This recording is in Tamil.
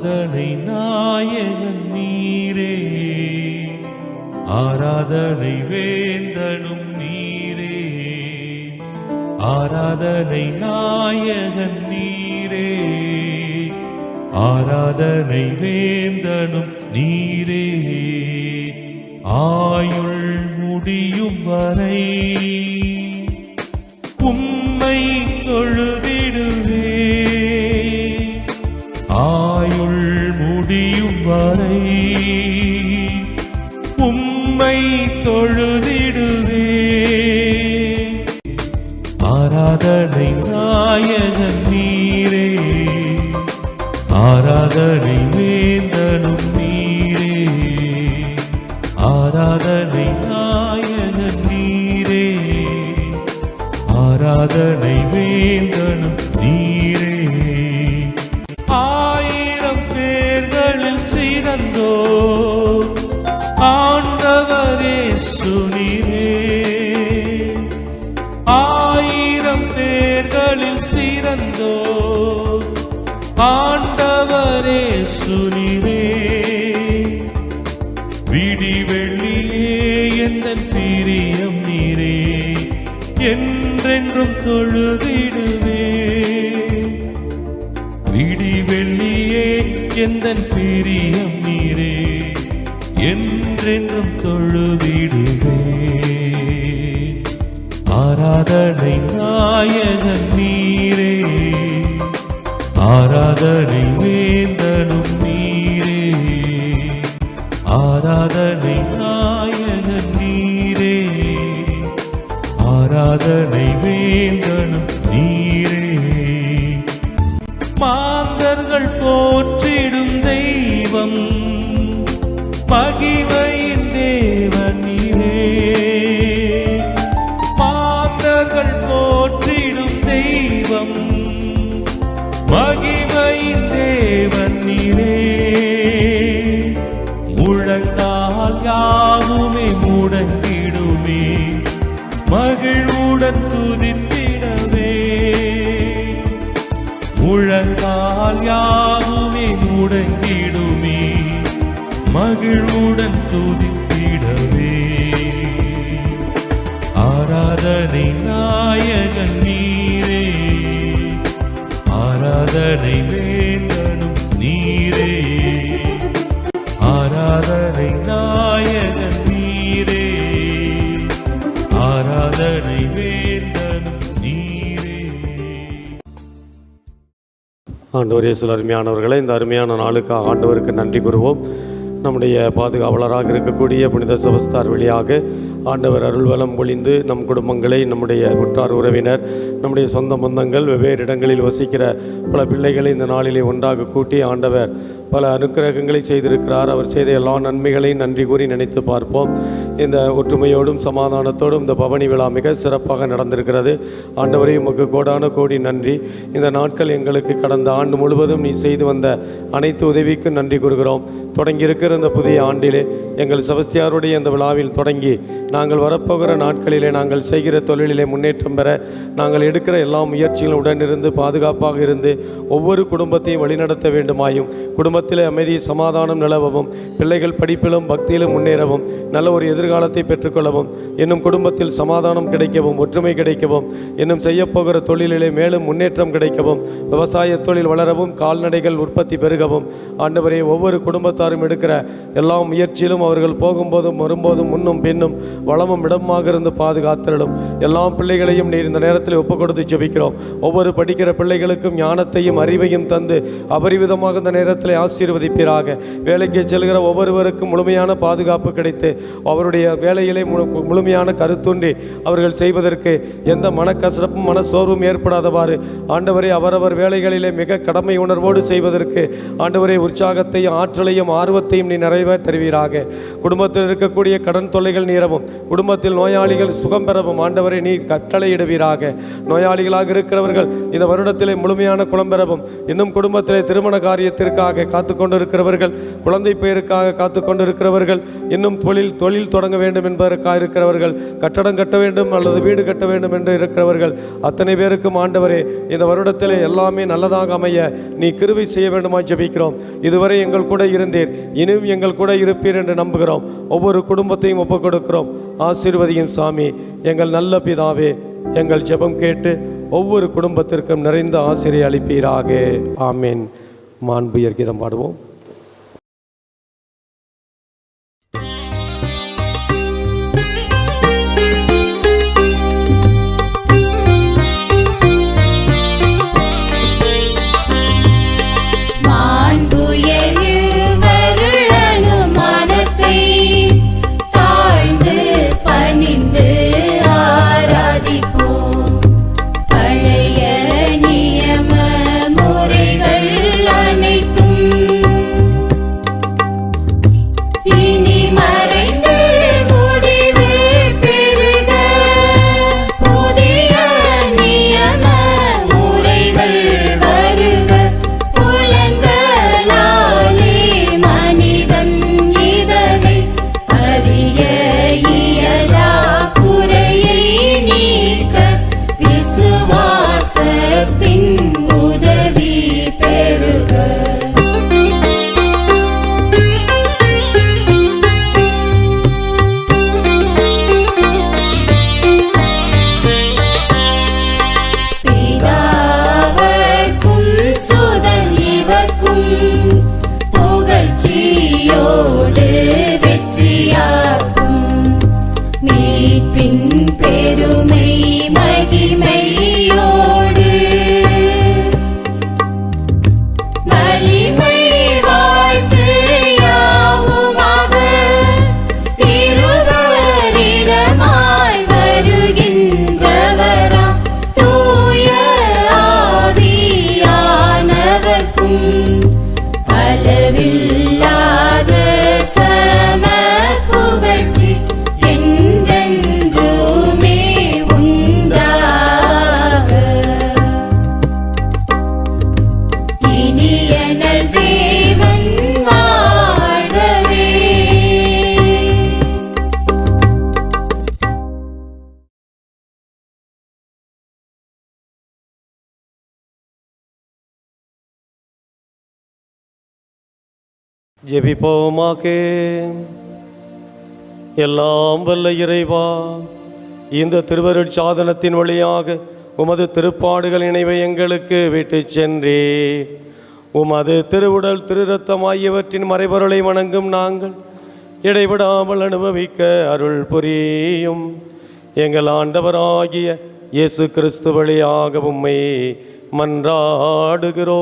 ஆராதனை நாயகன் நீரே, ஆராதனை வேந்தனும் நீரே, ஆராதனை நாயகன் நீரே, ஆராதனை வேந்தனும் நீரே. ஆயுள் முடியும் வரை உம்மை தொழுதிடுவே, ஆயுள் முடியும் வரை உம்மை தொழுதிடுவே. ஆராதனை நாயகன் நீரே, ஆராதனை வேந்தனும் நீரே, ஆராதனை நாயகன் நீரே, ஆராதனை வேந்தனும் நீரே. ஆயிரம் பேர்களில் சிறந்தோ ஆண்டவரே சுனிரே, ஆயிரம் பேர்களில் சிறந்தோ ஆண்டவரே சுனிரே. விடி வெள்ளியே எந்தன் பிரியம் நீரே, என்றென்றும் தொழுதிடுவே. விடி வெள்ளியே எந்தன் பிரியம் நீரே, என்றென்றும் தொழுதிடுவே. ஆராதனை நாயகன் நீரே, ஆராதனை வேந்தனும் நீரே, ஆராதனை நாயகன் நீரே, ஆராதனை வேந்தனும் நீரே. மாந்தர்கள் போற்றிடும் தெய்வம் மகிமையின் தேவன் நீரே, மாந்தர்கள் போற்றிடும் தெய்வம் மகிமையின் தேவன் நீரே. முழங்கால் யாவுமே முடங்கிடுமே, மகிழ்வுடன் துதித்திடவே. முழங்கால் யாவுமே முடங்கிடுமே, மகிழ்வுடன் துதித்திடவே. ஆராதனை நாயகன் நீரே, ஆராதனை வேந்தனும் நீரே, ஆராதனை நாயகன் நீரே, ஆராதனை வேந்தனும் நீரே. ஆண்டவரே, சில அருமையானவர்களை இந்த அருமையான நாளுக்காக ஆண்டவருக்கு நன்றி கூறுவோம். நம்முடைய பாதுகாவலராக இருக்கக்கூடிய புனித செபஸ்தியார் வழியாக ஆண்டவர் அருள்வளம் பொழிந்து நம் குடும்பங்களை, நம்முடைய உற்றார் உறவினர், நம்முடைய சொந்த பந்தங்கள், வெவ்வேறு இடங்களில் வசிக்கிற பல பிள்ளைகளை இந்த நாளிலே ஒன்றாக கூட்டி ஆண்டவர் பல அனுக்கிரகங்களை செய்திருக்கிறார். அவர் செய்த எல்லா நன்மைகளையும் நன்றி கூறி நினைத்து பார்ப்போம். இந்த ஒற்றுமையோடும் சமாதானத்தோடும் இந்த பவனி விழா மிக சிறப்பாக நடந்திருக்கிறது. ஆண்டவரே, உமக்கு கோடான கோடி நன்றி. இந்த நாட்கள் எங்களுக்கு கடந்த ஆண்டு முழுவதும் நீ செய்து வந்த அனைத்து உதவிக்கும் நன்றி கூறுகிறோம். தொடங்கியிருக்கிற இந்த புதிய ஆண்டிலே எங்கள் செபஸ்தியாருடைய இந்த விழாவில் தொடங்கி நாங்கள் வரப்போகிற நாட்களிலே நாங்கள் செய்கிற தொழிலிலே முன்னேற்றம் பெற நாங்கள் எடுக்கிற எல்லா முயற்சிகளும் உடனிருந்து பாதுகாப்பாக இருந்து ஒவ்வொரு குடும்பத்தையும் வழிநடத்த வேண்டுமாயும், குடும்பத்திலே அமைதி சமாதானம் நிலவவும், பிள்ளைகள் படிப்பிலும் பக்தியிலும் முன்னேறவும், நல்ல ஒரு எதிர்காலத்தை பெற்றுக்கொள்ளவும், இன்னும் குடும்பத்தில் சமாதானம் கிடைக்கவும், ஒற்றுமை கிடைக்கவும், இன்னும் செய்யப்போகிற தொழிலிலே மேலும் முன்னேற்றம் கிடைக்கவும், விவசாய தொழில் வளரவும், கால்நடைகள் உற்பத்தி பெருகவும், ஆண்டவரே, ஒவ்வொரு குடும்பத்தாரும் எடுக்கிற எல்லா முயற்சியிலும் அவர்கள் போகும்போதும் வரும்போதும் முன்னும் பின்னும் வளமும் இடமாக இருந்து பாதுகாத்திடும். எல்லா பிள்ளைகளையும் நீர் இந்த நேரத்தில் ஒப்புக் கொடுத்து ஜெபிக்கிறோம். ஒவ்வொரு படிக்கிற பிள்ளைகளுக்கும் ஞானத்தையும் அறிவையும் தந்து அபரிவிதமாக இந்த நேரத்தில் ஆசீர்வதிப்பீராக. வேலைக்கு செல்கிற ஒவ்வொருவருக்கும் முழுமையான பாதுகாப்பு கிடைத்து அவருடைய வேலையிலே முழுமையான கருத்தூன்றி அவர்கள் செய்வதற்கு எந்த மனக்கசப்பும் மனசோர்வும் ஏற்படாதவாறு ஆண்டவரே, அவரவர் வேலைகளிலே மிக கடமை உணர்வோடு செய்வதற்கு ஆண்டவரே உற்சாகத்தையும் ஆற்றலையும் ஆர்வத்தையும் நீ நிறைவே தருவீராக. குடும்பத்தில் இருக்கக்கூடிய கடன் தொல்லைகள் நீரவும், குடும்பத்தில் நோயாளிகள் சுகம் பெறவும் ஆண்டவரை நீ கட்டளையிடுவீராக. நோயாளிகளாக இருக்கிறவர்கள் இந்த வருடத்திலே முழுமையான குணம் பெறவும், இன்னும் குடும்பத்திலே திருமண காரியத்திற்காக காத்து கொண்டிருக்கிறவர்கள், குழந்தை பெயருக்காக காத்து கொண்டிருக்கிறவர்கள், இன்னும் தொழில் தொடங்க வேண்டும் என்பதற்காக இருக்கிறவர்கள், கட்டடம் கட்ட வேண்டும் அல்லது வீடு கட்ட வேண்டும் என்று இருக்கிறவர்கள், அத்தனை பேருக்கும் ஆண்டவரே இந்த வருடத்திலே எல்லாமே நல்லதாக அமைய நீ கிருபை செய்ய வேண்டுமா ஜெபிக்கிறோம். இதுவரை எங்கள் கூட இருந்தீர், இனியும் எங்கள் கூட இருப்பீர் என்று நம்புகிறோம். ஒவ்வொரு குடும்பத்தையும் ஒப்புக் கொடுக்கிறோம். ஆசீர்வதியும் சாமி. எங்கள் நல்ல பிதாவே, எங்கள் ஜெபம் கேட்டு ஒவ்வொரு குடும்பத்திற்கும் நிறைந்த ஆசிரியை அளிப்பீராக. ஆமீன். மாண்புயர் கீதம் பாடுவோம். ஜெபிப்போமாக. எல்லாம் வல்ல இறைவா, இந்த திருவருட் சாதனத்தின் வழியாக உமது திருப்பாடுகள் நினைவை எங்களுக்கு விட்டு சென்றே. உமது திருவுடல் திருரத்தம் ஆகியவற்றின் மறைபொருளை வணங்கும் நாங்கள் இடைவிடாமல் அனுபவிக்க அருள் புரியும். எங்கள் ஆண்டவராகிய இயேசு கிறிஸ்து வழியாக உம்மை மன்றாடுகிறோம்.